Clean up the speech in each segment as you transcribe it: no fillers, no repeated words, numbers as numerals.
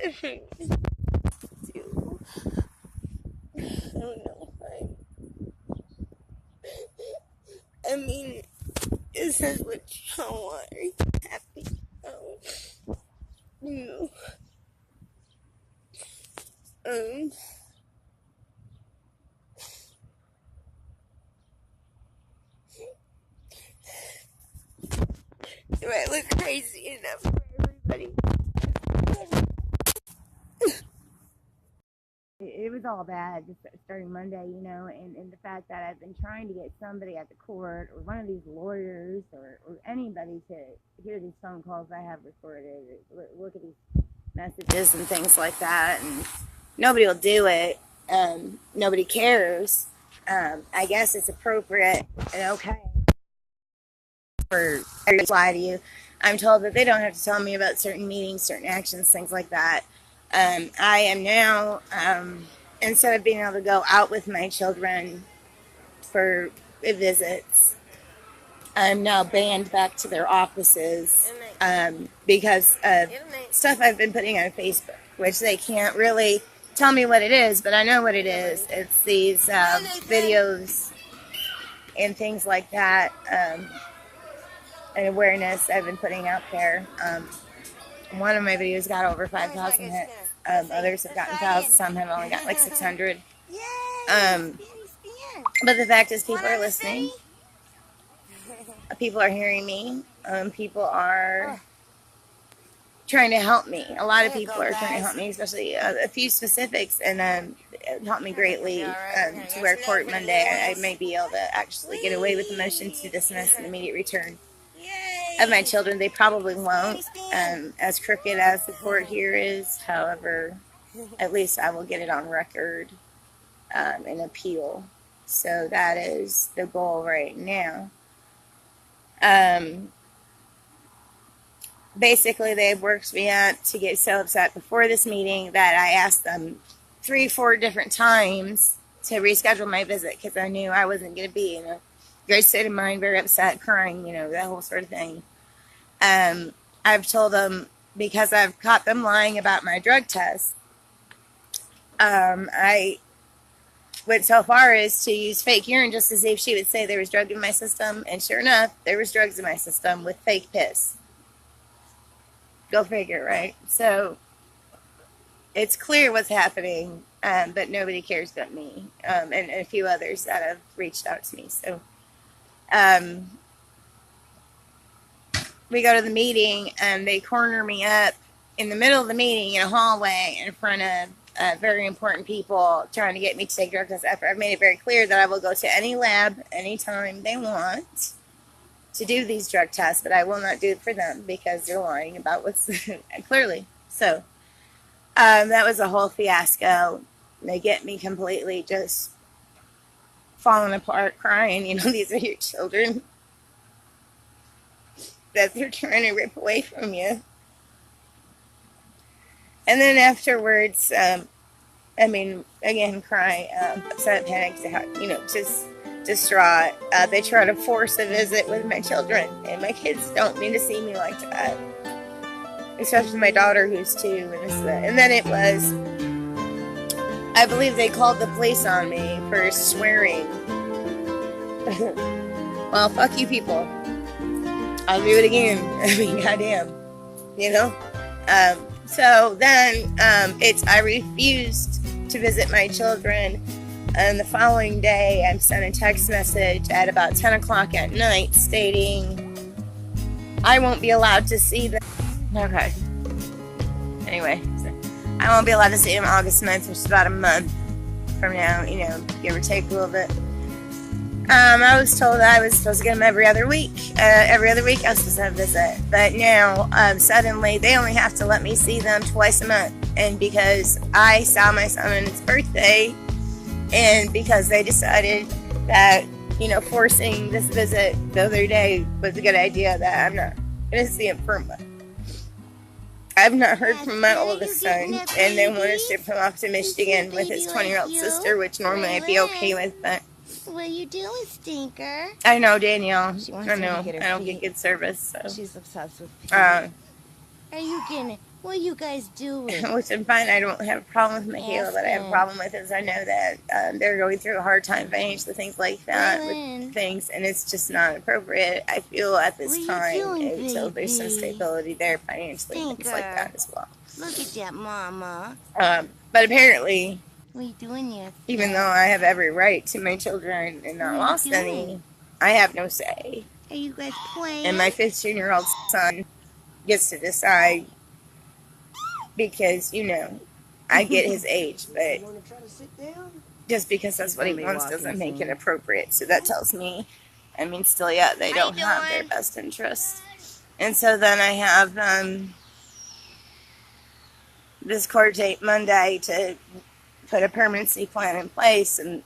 I don't know. I mean, is this what y'all want? Are you happy? Oh, you. Um, do I look crazy enough for everybody? It was all bad just starting Monday, and the fact that I've been trying to get somebody at the court or one of these lawyers or anybody to hear these phone calls I have recorded, look at these messages and things like that, and nobody will do it. Nobody cares. I guess it's appropriate and okay for everybody to lie to you. I'm told that they don't have to tell me about certain meetings, certain actions, things like that. I am now, instead of being able to go out with my children for visits, I'm now banned back to their offices because of stuff I've been putting on Facebook, which they can't really tell me what it is, but I know what it is. It's these videos and things like that, and awareness I've been putting out there. One of my videos got over 5,000 hits. Others have gotten thousands. Some have only got like 600. But the fact is, people are listening. People are hearing me. People are trying to help me. A lot of people are trying to help me, especially a few specifics, and it helped me greatly to where court Monday I may be able to actually get away with the motion to dismiss an immediate return of my children. They probably won't, as crooked as the court here is. However, at least I will get it on record and appeal. So that is the goal right now. Basically, they worked me up to get so upset before this meeting that I asked them 3-4 different times to reschedule my visit because I knew I wasn't going to be in a great state of mind, very upset, crying, that whole sort of thing. I've told them, because I've caught them lying about my drug test, I went so far as to use fake urine just to see if she would say there was drug in my system, and sure enough, there was drugs in my system with fake piss. Go figure, right? So it's clear what's happening, but nobody cares but me, and a few others that have reached out to me. So we go to the meeting, and they corner me up in the middle of the meeting in a hallway in front of very important people trying to get me to take drug tests. After I've made it very clear that I will go to any lab anytime they want to do these drug tests, but I will not do it for them because they're lying about what's clearly. So that was a whole fiasco. They get me completely just falling apart, crying. These are your children that they're trying to rip away from you. And then afterwards, again, cry, upset, panicked, just distraught. They try to force a visit with my children, and my kids don't need to see me like that. Especially my daughter, who's 2, and then it was, I believe they called the police on me for swearing. Well, fuck you people. I'll do it again. Goddamn. So then I refused to visit my children, and the following day I sent a text message at about 10 o'clock at night stating I won't be allowed to see them. Okay. Anyway, so I won't be allowed to see them August 9th, which is about a month from now, give or take a little bit. I was told that I was supposed to get them every other week. Every other week I was supposed to have a visit. But now, suddenly, they only have to let me see them twice a month. And because I saw my son on his birthday, and because they decided that, forcing this visit the other day was a good idea, that I'm not going to see him for a month. I've not heard from my oldest son, and they want to ship him off to Michigan with his 20-year-old sister, which normally I'd be okay with, but... What are you doing, Stinker? I know, Danielle. She wants I know. to get her I don't feet. get good service, so. She's obsessed with feet. Are you gonna What are you guys doing? which I'm fine. I don't have a problem with Michaela. What I have a problem with is I know that they're going through a hard time financially, things like that, with things, and it's just not appropriate. I feel at this time until there's some stability there financially, things like that as well. Look at that, Mama. But apparently, What are you doing here? even though I have every right to my children and not lost any, I have no say. Are you guys playing? And my 15-year-old son gets to decide because, I get his age, but just because that's what he wants doesn't make it appropriate. So that tells me, still yet they don't have their best interests. And so then I have this court date Monday to put a permanency plan in place, and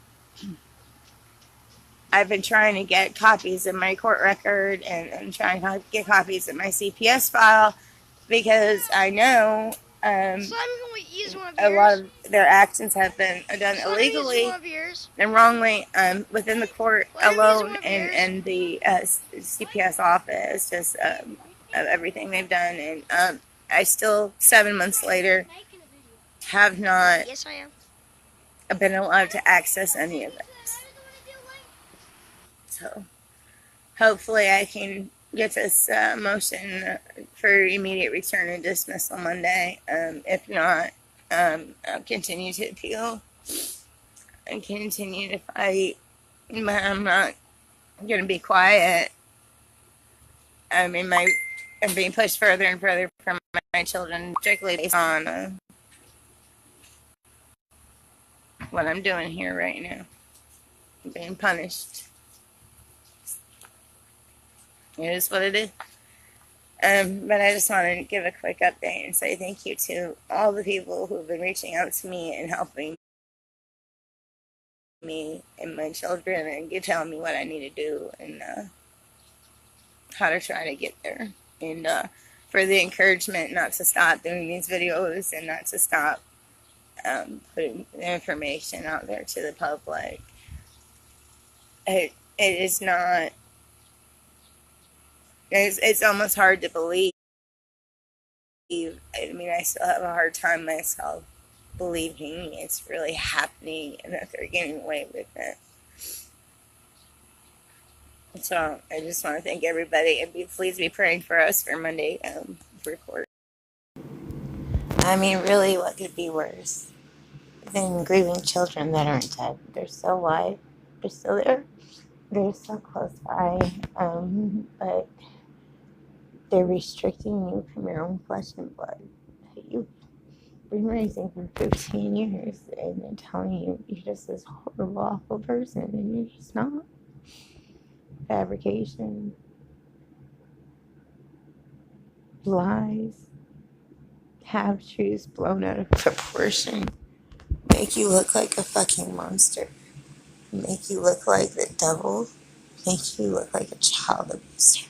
I've been trying to get copies of my court record and trying to get copies of my CPS file because I know a lot of their actions have been done illegally and wrongly within the court alone and the CPS office, just of everything they've done. And I still, 7 months later, have not been allowed to access any of it. So hopefully I can get this motion for immediate return and dismissal Monday. If not, I'll continue to appeal and continue to fight. But I'm not going to be quiet. I'm being pushed further and further from my children, strictly based on what I'm doing here right now. I'm being punished. It is what it is. But I just wanted to give a quick update and say thank you to all the people who have been reaching out to me and helping me and my children and telling me what I need to do and how to try to get there. And for the encouragement not to stop doing these videos and not to stop putting the information out there to the public. It is not... It's almost hard to believe. I still have a hard time myself believing it's really happening and that they're getting away with it. So I just want to thank everybody and please be praying for us for Monday for court. Really, what could be worse than grieving children that aren't dead? They're still alive. They're still there. They're so close by. But they're restricting you from your own flesh and blood that you've been raising for 15 years, and they're telling you you're just this horrible, awful person, and you're just not. Fabrication, lies, half-truths blown out of proportion, make you look like a fucking monster, make you look like the devil, make you look like a child abuser.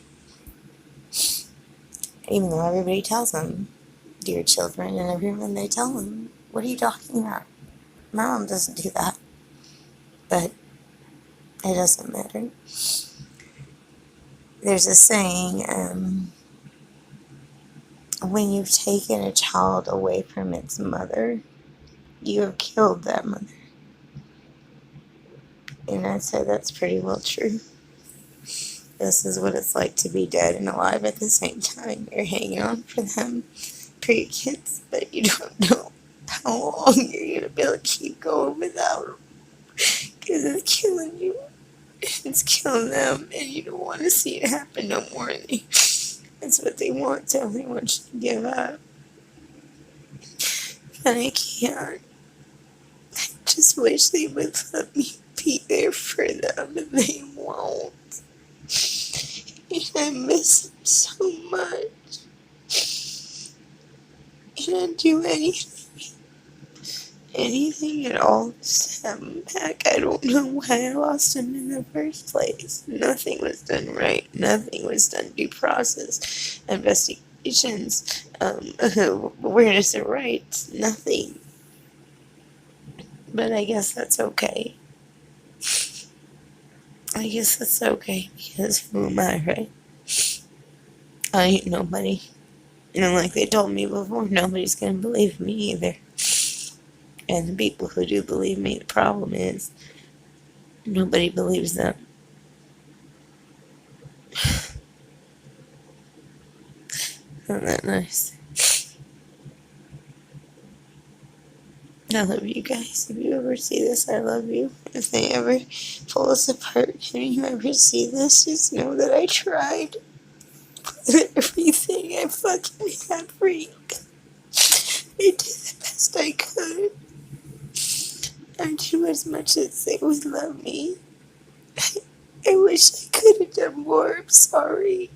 Even though everybody tells them, dear children, and everyone they tell them, what are you talking about? My mom doesn't do that. But it doesn't matter. There's a saying, when you've taken a child away from its mother, you have killed that mother. And I'd say that's pretty well true. This is what it's like to be dead and alive at the same time. You're hanging on for them, for your kids, but you don't know how long you're going to be able to keep going without them. Because it's killing you. It's killing them, and you don't want to see it happen no more. That's what they want, so they want you to give up. But I can't. I just wish they would let me be there for them, and they won't. And I miss them so much. And I'd do anything at all to have them back. I don't know why I lost them in the first place. Nothing was done right. Nothing was done due process. Investigations. Awareness of rights. Nothing. But I guess that's okay. I guess that's okay, because who am I, right? I ain't nobody. And like they told me before, nobody's gonna believe me either. And the people who do believe me, the problem is nobody believes them. Isn't that nice? I love you guys. If you ever see this, I love you. If they ever pull us apart and you ever see this, just know that I tried everything I fucking had for you. I did the best I could. I do as much as they would love me. I wish I could have done more. I'm sorry.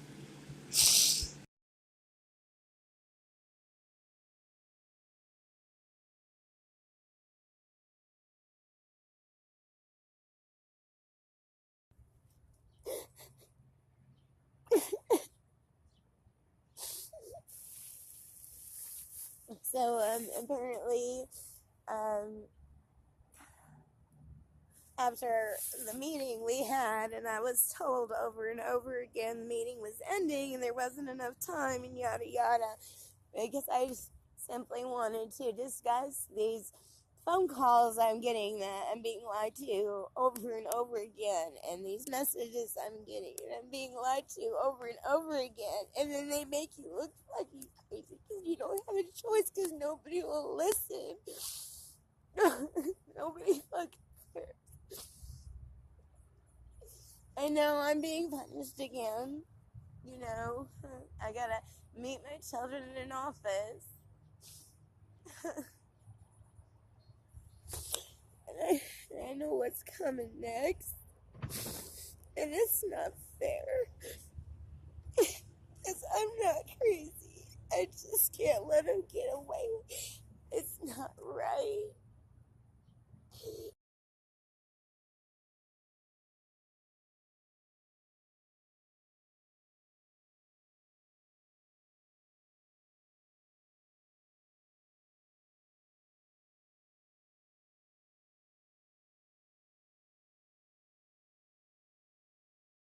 So, apparently, um, after the meeting we had, and I was told over and over again the meeting was ending and there wasn't enough time and yada yada, because I just simply wanted to discuss these phone calls I'm getting that I'm being lied to over and over again, and these messages I'm getting and I'm being lied to over and over again, and then they make you look fucking crazy because you don't have a choice because nobody will listen. Nobody fucking cares. I know I'm being punished again. You know, I gotta meet my children in an office. And I know what's coming next. And it's not fair. Because I'm not crazy. I just can't let him get away. It's not right.